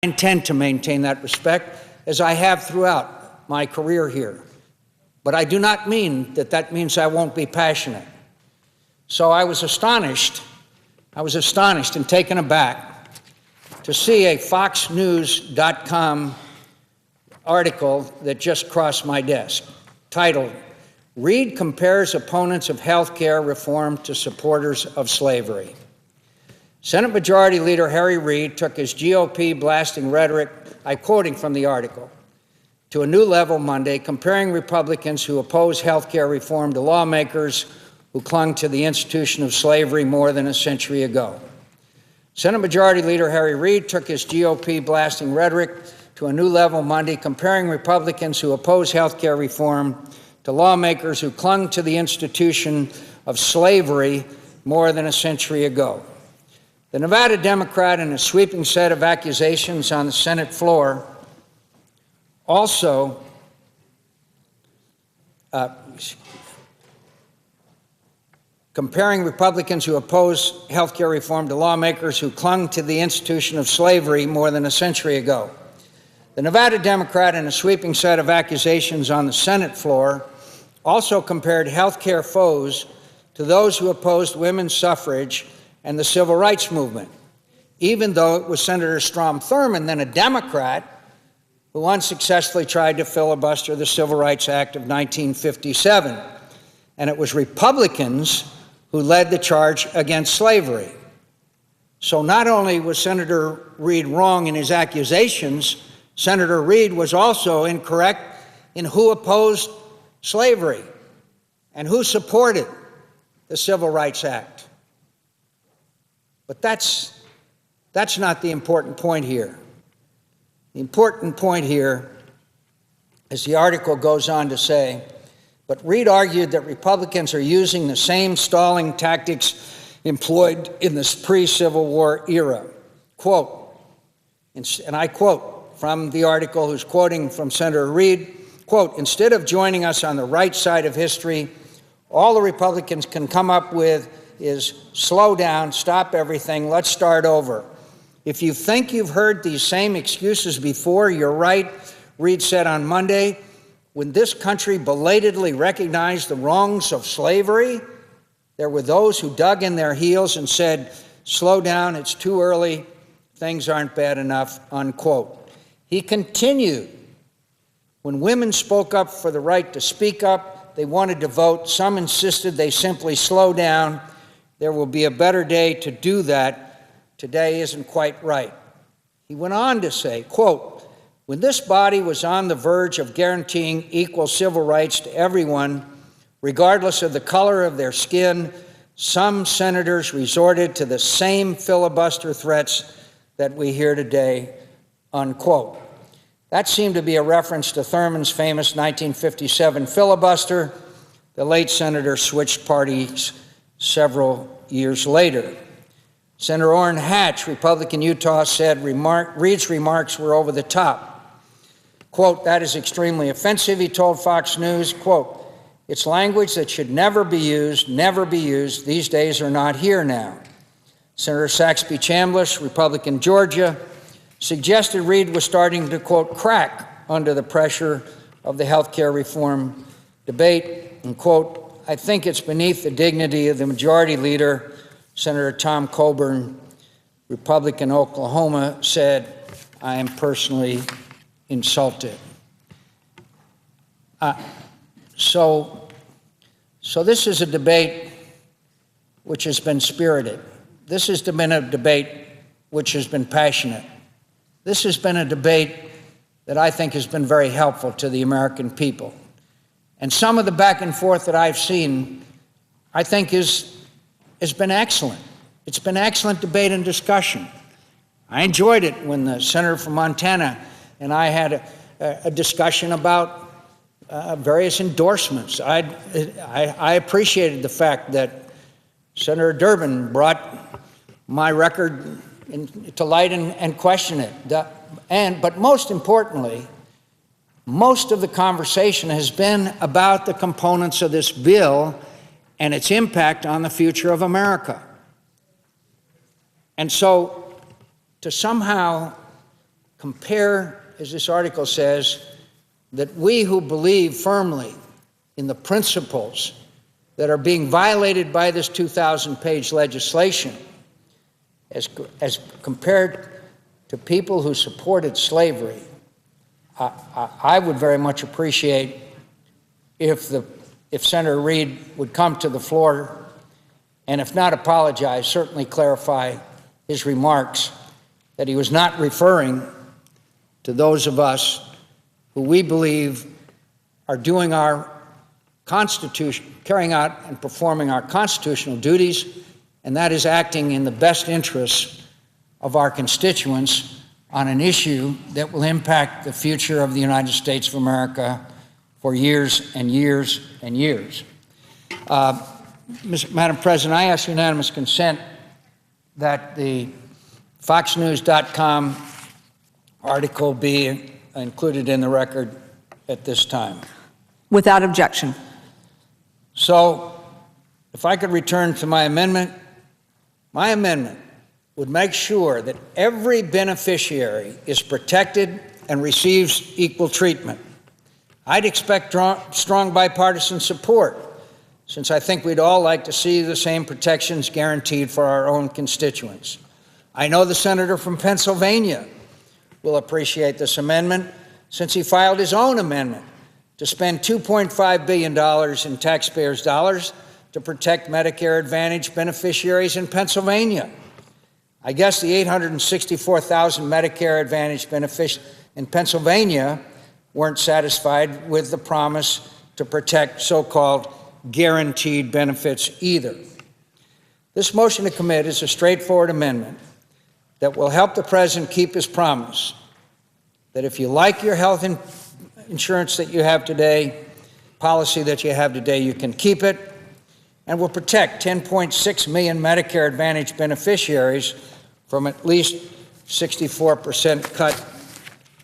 intend to maintain that respect, as I have throughout my career here. But I do not mean that that means I won't be passionate. So I was astonished and taken aback to see a FoxNews.com article that just crossed my desk, titled, "Reid Compares Opponents of Health Care Reform to Supporters of Slavery." Senate Majority Leader Harry Reid took his GOP blasting rhetoric, I'm quoting from the article, to a new level Monday, comparing Republicans who oppose health care reform to lawmakers who clung to the institution of slavery more than a century ago. Senate Majority Leader Harry Reid took his GOP blasting rhetoric to a new level Monday, comparing Republicans who oppose health care reform to lawmakers who clung to the institution of slavery more than a century ago. The Nevada Democrat, in a sweeping set of accusations on the Senate floor, also comparing Republicans who oppose health care reform to lawmakers who clung to the institution of slavery more than a century ago. The Nevada Democrat, in a sweeping set of accusations on the Senate floor, also compared health care foes to those who opposed women's suffrage and the civil rights movement, even though it was Senator Strom Thurmond, then a Democrat, who unsuccessfully tried to filibuster the Civil Rights Act of 1957. And it was Republicans who led the charge against slavery. So not only was Senator Reid wrong in his accusations, Senator Reid was also incorrect in who opposed slavery and who supported the Civil Rights Act. But that's not the important point here. The important point here, as the article goes on to say, but Reid argued that Republicans are using the same stalling tactics employed in this pre-Civil War era. Quote, and I quote from the article, who's quoting from Senator Reid, quote, "Instead of joining us on the right side of history, all the Republicans can come up with is slow down, stop everything, let's start over. If you think you've heard these same excuses before, you're right," Reid said on Monday. When this country belatedly recognized the wrongs of slavery, there were those who dug in their heels and said, "Slow down, it's too early, things aren't bad enough," unquote. He continued, "When women spoke up for the right to speak up, they wanted to vote. Some insisted they simply slow down. There will be a better day to do that. Today isn't quite right." He went on to say, quote, "When this body was on the verge of guaranteeing equal civil rights to everyone, regardless of the color of their skin, some senators resorted to the same filibuster threats that we hear today," unquote. That seemed to be a reference to Thurmond's famous 1957 filibuster. The late senator switched parties several years later. Senator Orrin Hatch, Republican Utah, said Reid's remarks were over the top. Quote, "That is extremely offensive," he told Fox News. Quote, "It's language that should never be used. These days are not here now." Senator Saxby Chambliss, Republican Georgia, suggested Reid was starting to, quote, "crack under the pressure of the health care reform debate." And, quote, "I think it's beneath the dignity of the majority leader." Senator Tom Coburn, Republican Oklahoma, said, "I am personally insulted." So this is a debate which has been spirited. This has been a debate which has been passionate. This has been a debate that I think has been very helpful to the American people. And some of the back and forth that I've seen, I think has been excellent. It's been excellent debate and discussion. I enjoyed it when the senator from Montana and I had a discussion about various endorsements. I appreciated the fact that Senator Durbin brought my record to light and question it. But most importantly, most of the conversation has been about the components of this bill and its impact on the future of America. And so to somehow compare, as this article says, that we who believe firmly in the principles that are being violated by this 2,000-page legislation, as compared to people who supported slavery, I would very much appreciate if Senator Reid would come to the floor and, if not apologize, certainly clarify his remarks that he was not referring to those of us who we believe are doing our Constitution, carrying out and performing our constitutional duties, and that is acting in the best interests of our constituents on an issue that will impact the future of the United States of America for years and years and years. Madam President, I ask unanimous consent that the FoxNews.com article be included in the record at this time. Without objection. So, if I could return to my amendment would make sure that every beneficiary is protected and receives equal treatment. I'd expect strong bipartisan support, since I think we'd all like to see the same protections guaranteed for our own constituents. I know the senator from Pennsylvania will appreciate this amendment, since he filed his own amendment to spend $2.5 billion in taxpayers' dollars to protect Medicare Advantage beneficiaries in Pennsylvania. I guess the 864,000 Medicare Advantage beneficiaries in Pennsylvania weren't satisfied with the promise to protect so-called guaranteed benefits either. This motion to commit is a straightforward amendment that will help the President keep his promise that if you like your health insurance that you have today, policy that you have today, you can keep it, and will protect 10.6 million Medicare Advantage beneficiaries from at least 64% cut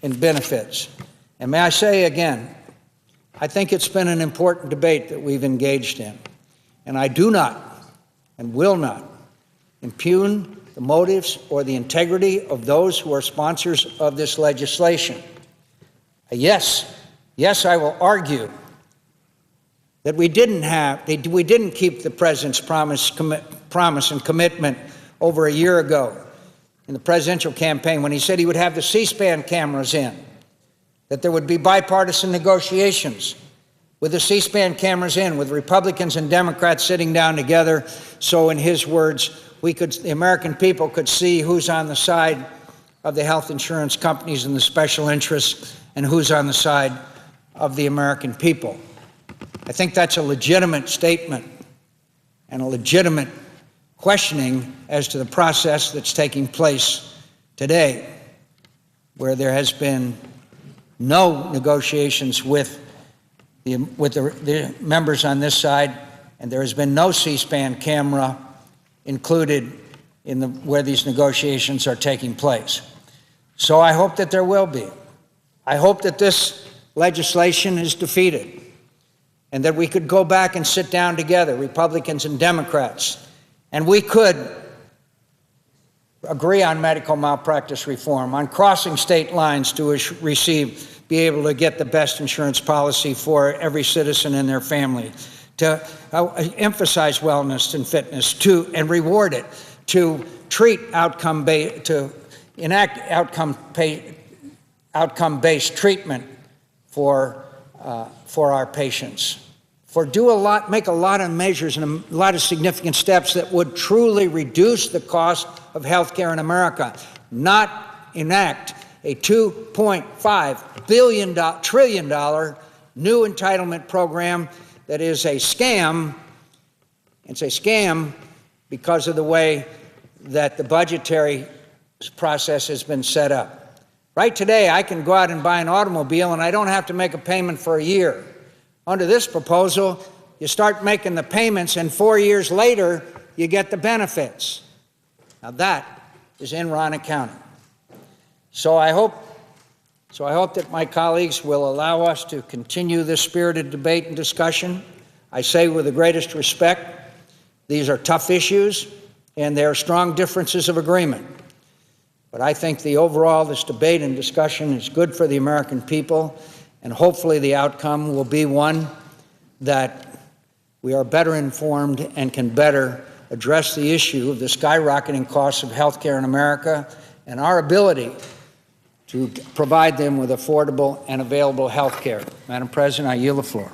in benefits. And may I say again, I think it's been an important debate that we've engaged in, and I do not and will not impugn the motives or the integrity of those who are sponsors of this legislation. Yes, I will argue that we didn't keep the President's promise and commitment over a year ago in the presidential campaign when he said he would have the C-SPAN cameras in, that there would be bipartisan negotiations with the C-SPAN cameras in, with Republicans and Democrats sitting down together, so in his words, the American people could see who's on the side of the health insurance companies and the special interests and who's on the side of the American people. I think that's a legitimate statement and a legitimate questioning as to the process that's taking place today, where there has been no negotiations with the members on this side, and there has been no C-SPAN camera included in where these negotiations are taking place. So I hope that there will be. I hope that this legislation is defeated and that we could go back and sit down together, Republicans and Democrats, and we could agree on medical malpractice reform, on crossing state lines to be able to get the best insurance policy for every citizen and their family, to emphasize wellness and fitness, and reward it, to treat to enact outcome-based treatment for our patients, make a lot of measures and a lot of significant steps that would truly reduce the cost of health care in America, not enact a $2.5 trillion new entitlement program that is a scam. It's a scam because of the way that the budgetary process has been set up. Right today, I can go out and buy an automobile and I don't have to make a payment for a year. Under this proposal, you start making the payments and 4 years later, you get the benefits. Now that is Enron accounting. So I hope that my colleagues will allow us to continue this spirited debate and discussion. I say with the greatest respect, these are tough issues and there are strong differences of agreement. But I think this debate and discussion is good for the American people, and hopefully the outcome will be one that we are better informed and can better address the issue of the skyrocketing costs of health care in America and our ability to provide them with affordable and available health care. Madam President, I yield the floor.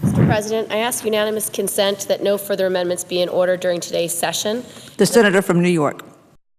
Mr. President, I ask unanimous consent that no further amendments be in order during today's session. The senator from New York.